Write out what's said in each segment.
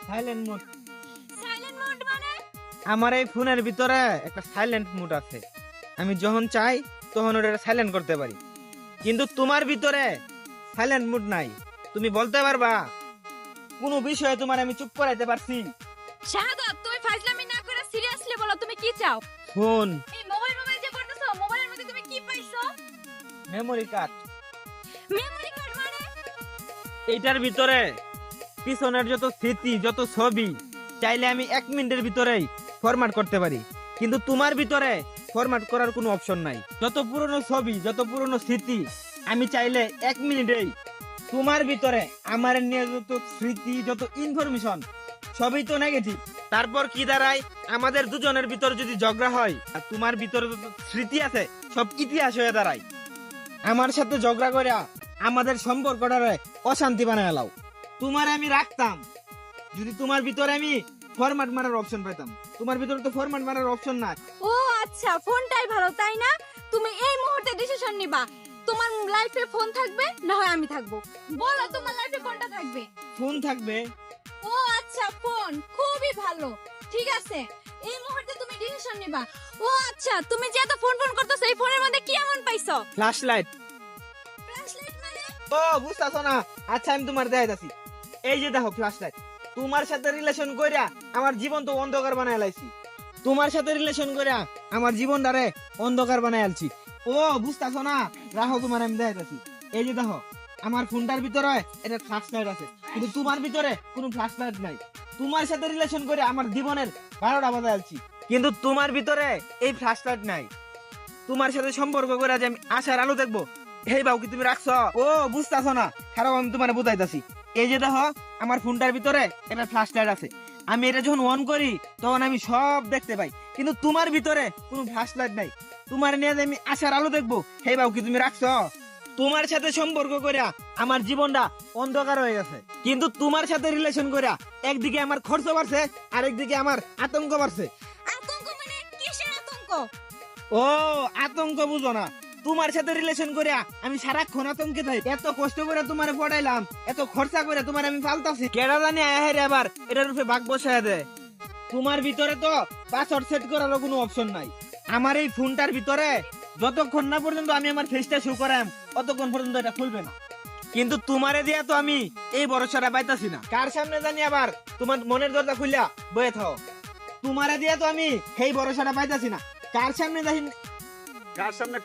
Silent mode. Silent mode মানে? আমার এই ফোনের ভিতরে একটা সাইলেন্ট মোড আছে। আমি যখন চাই তখন ওটা সাইলেন্ট করতে পারি, কিন্তু তোমার ভিতরে সাইলেন্ট মোড নাই। তুমি বলতে পারবা কোন বিষয়ে তোমার আমি চুপ করাইতে পারছি? শাহাদাত, তুমি ফাজলামি না করে সিরিয়াসলি বলো তুমি কি চাও? ফোন, এই মোবাইল মোবাইল যে করতেছো, মোবাইলের মধ্যে তুমি কি পাইছো? Memory card. মেমরি কার্ড মানে? এইটার ভিতরে পিছনের যত স্মৃতি, যত ছবি চাইলে আমি 1 মিনিটের ভিতরেই ফরম্যাট করতে পারি, কিন্তু তোমার ভিতরে ফরম্যাট করার কোনো অপশন নাই। যত পুরনো ছবি, যত পুরনো স্মৃতি আমি চাইলে 1 মিনিটেই তোমার ভিতরে আমার নিয়ে যত স্মৃতি, যত ইনফরমেশন সবই তো নেগেটিভ। তারপর কি দাঁড়ায়? আমাদের দুজনের ভিতর যদি ঝগড়া হয় আর তোমার ভিতরে যত স্মৃতি আছে সব ইতিহাস হয়ে দাঁড়ায়। আমার সাথে ঝগড়া করে আমাদের সম্পর্কটারে অশান্তি বানায় লাও। তোমার আমি রাখতাম যদি তোমার ভিতরে আমি ফরম্যাট মারার অপশন পেতাম। তোমার ভিতরে তো ফরম্যাট মারার অপশন না। ও আচ্ছা, ফোনটাই ভালো তাই না? তুমি এই মুহূর্তে ডিসিশন নিবা, তোমার লাইফে ফোন থাকবে না হয় আমি থাকবো। বলো তোমার লাইফে কোনটা থাকবে? ফোন থাকবে। ও আচ্ছা, ফোন খুবই ভালো। ঠিক আছে, এই মুহূর্তে তুমি ডিসিশন নিবা। ও আচ্ছা, তুমি যে এত ফোন ফোন করতেছো, এই ফোনের মধ্যে কি এমন পাইছো? Flash light. ফ্ল্যাশলাইট মানে? ও বুঝতাছো না? আচ্ছা আমি তোমার দেখাইতাছি। এই যে দেখো ফ্ল্যাশ লাইট। তোমার সাথে রিলেশন কইরা আমার জীবন তো অন্ধকার বানায় লাইছি। তোমার সাথে রিলেশন কইরা আমার জীবনটারে অন্ধকার বানায় আলছি। ও বুঝতাছো না? রাখো, তোমার আমি দেখাইতাছি। এই যে দেখো আমার ফোনটার ভিতরে এটা ফ্ল্যাশ লাইট আছে, কিন্তু তোমার ভিতরে কোনো ফ্ল্যাশ লাইট নাই। তোমার সাথে রিলেশন করে আমার জীবনের 12টা বাজায় আলছি, কিন্তু তোমার ভিতরে এই ফ্ল্যাশ লাইট নাই। তোমার সাথে সম্পর্ক করে যে আমি আশার আলো দেখবো, এই বাবু কি তুমি রাখছো? ও বুঝতাছো না? খারাপ, আমি তোমার বুঝাইতাছি। এই যে দেখো আমার ফোনটার ভিতরে একটা ফ্ল্যাশ লাইট আছে। আমি এটা যখন অন করি তখন আমি সব দেখতে পাই, কিন্তু তোমার ভিতরে কোনো ফ্ল্যাশ লাইট নাই। তোমার নিয়ে যে আমি আশার আলো দেখবো, হে বাবু কি তুমি রাখছো? তোমার সাথে সম্পর্ক করে আমার জীবনটা অন্ধকার হয়ে গেছে, কিন্তু তোমার সাথে রিলেশন করে একদিকে আমার খরচ বাড়ছে আর একদিকে আমার আতঙ্ক বাড়ছে। আতঙ্ক মানে? কিসের আতঙ্ক? ও আতঙ্ক বুঝো না? তোমার সাথে রিলেশন করে আমি সারাক্ষণ আতঙ্কে থাকি। এত কষ্ট করে তোমার পড়াইলাম, এত খরচা করে তোমার আমি ফালতাছি, কেডা জানি আহের আবার এটার উপরে ভাগ বসায় দেয়। তোমার ভিতরে তো পাসওয়ার্ড সেট করারও কোনো অপশন নাই। আমার এই ফোনটার ভিতরে যতক্ষণ না পর্যন্ত আমি আমার ফেসটা শো করাম ততক্ষণ পর্যন্ত এটা খুলবে না, কিন্তু তোমারে দিয়া তো আমি এই ভরসাটা পাইতাছি না। কার সামনে জানি আবার তোমার মনের দরজা খুললা বয়ে থাও। তোমারে দিয়া তো আমি সেই ভরসাটা পাইতাছি না। কার সামনে জানি, কার সামনে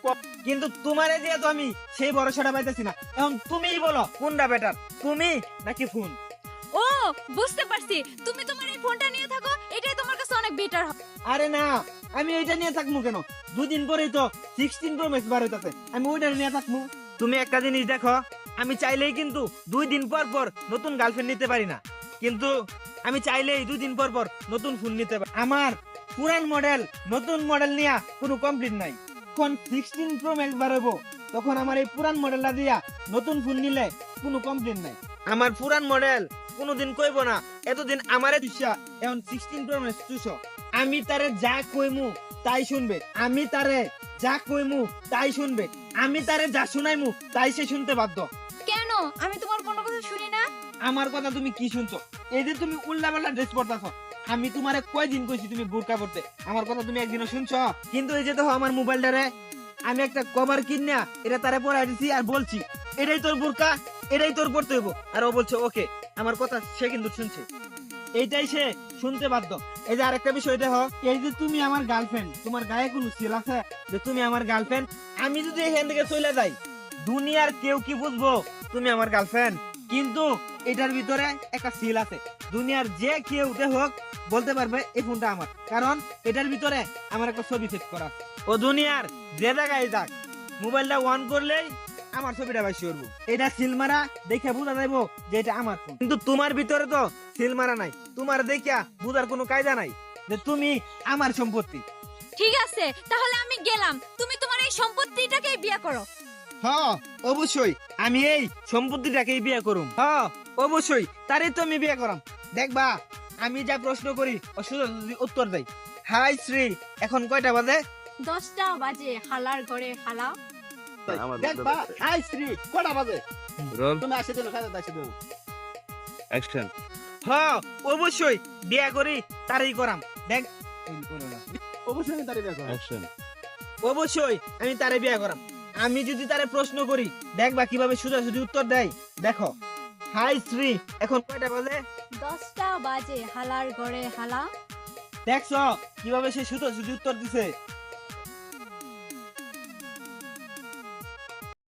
কিন্তু তোমারে দিয়ে তো আমি সেই ভরসাটা পাইতেছি না। এখন তুমিই বলো কোনটা বেটার, তুমি নাকি ফোন? ও বুঝতে পারছি, তুমি তোমার এই ফোনটা নিয়ে থাকো, এটাই তোমার কাছে অনেক বেটার হবে। আরে না, আমি এইটা নিয়ে থাকবো কেন? 2 দিন পরেই তো 16 প্রো ম্যাক্স বার হইতাছে, আমি ওইটা নিয়ে থাকবো। তুমি একটা জিনিস দেখো, আমি চাইলেই কিন্তু 2 দিন পর পর নতুন গার্লফ্রেন্ড নিতে পারি না, কিন্তু আমি চাইলেই 2 দিন পর পর নতুন ফোন নিতে পারি। আমার পুরান মডেল নতুন মডেল নিয়ে কোনো কমপ্লিট নাই। যখন 16 প্রো ম্যাক্স বার হইব তখন আমার এই পুরান মডেলটা দিয়া নতুন ফোন নিলে কোনো কমপ্লেন নাই। আমার পুরান মডেল কোনোদিন কইব না এতদিন আমারে দিশা এখন 16 প্রো ম্যাক্স চুষো। আমি তারে যা কইমু তাই শুনবে, আমি তারে যা কইমু তাই শুনবে, আমি তারে যা শুনাইমু তাই সে শুনতে বাধ্য। কেন? আমি তোমার কোনো কথা শুনি না। আমার কথা তুমি কি শুনছো? এই যে তুমি উল্লাপাল্লা ড্রেস পরতাছো, আমি তোমারে কয়দিন কইছি তুমি বোরকা পরতে, আমার কথা তুমি একদিনও শুনছো? কিন্তু এই যে দেখো আমার মোবাইলটারে আমি একটা কভার কিনা এটা তারে পরাই দিছি আর বলছি এটাই তোর বোরকা, এটাই তোর পরতে হইব, আর ও বলছে ওকে। আমার কথা সে কিন্তু শুনছে, এইটাই সে শুনতে বাধ্য। এই যে আরেকটা বিষয় দেখো, এই যে তুমি আমার গার্লফ্রেন্ড, তোমার গায়ে কোনো সিল আছে যে তুমি আমার গার্লফ্রেন্ড? আমি যদি এখান থেকে চলে যাই দুনিয়ার কেউ কি বুঝবো তুমি আমার গার্লফ্রেন্ড? কিন্তু এটার ভিতরে একটা সিল আছে, দুনিয়ার যে কেউ হোক বলতে পারবে এই ফোনটা আমার, কারণ এটার ভিতরে আমার একটা ছবি সেট করা। ও দুনিয়ার যে জায়গায় যাক মোবাইলটা অন করলেই আমার ছবিটা বাইসে উঠবো। এটা সিল মারা দেখে বোঝা যাইবো যে এটা আমার ফোন, কিন্তু তোমার ভিতরে তো সিল মারা নাই। তোমার দেখিয়া বুঝার কোনো কায়দা নাই যে তুমি আমার সম্পত্তি। ঠিক আছে, তাহলে আমি গেলাম, তুমি তোমার এই সম্পত্তিটাকেই বিয়ে করো। হ্যাঁ অবশ্যই আমি এই সম্পত্তিটাকেই বিয়ে করুম। হ্যাঁ অবশ্যই তারই তো আমি বিয়ে করাম। দেখবা আমি যা প্রশ্ন করি ও শুধু যদি উত্তর দেয়। হাই শ্রী, এখন কয়টা বাজে? 10টা বাজে, হালার ঘরে হালা। দেখবা হাই শ্রী কটা বাজে? রোল তুমি আসে দিন খাইতে আসে দিন অ্যাকশন। হ্যাঁ অবশ্যই বিয়া করি তারই করাম দেখ অবশ্যই আমি তারে বিয়ে করব। অবশ্যই আমি তারে বিয়া করাম। আমি যদি তারে প্রশ্ন করি দেখবা কিভাবে সোজাসুজি উত্তর দেয়। দেখো, হাই শ্রী, এখন কয়টা বাজে? 10টা বাজে, হালার ঘরে হালা। দেখছো কিভাবে সে সোজাসুজি উত্তর দিছে।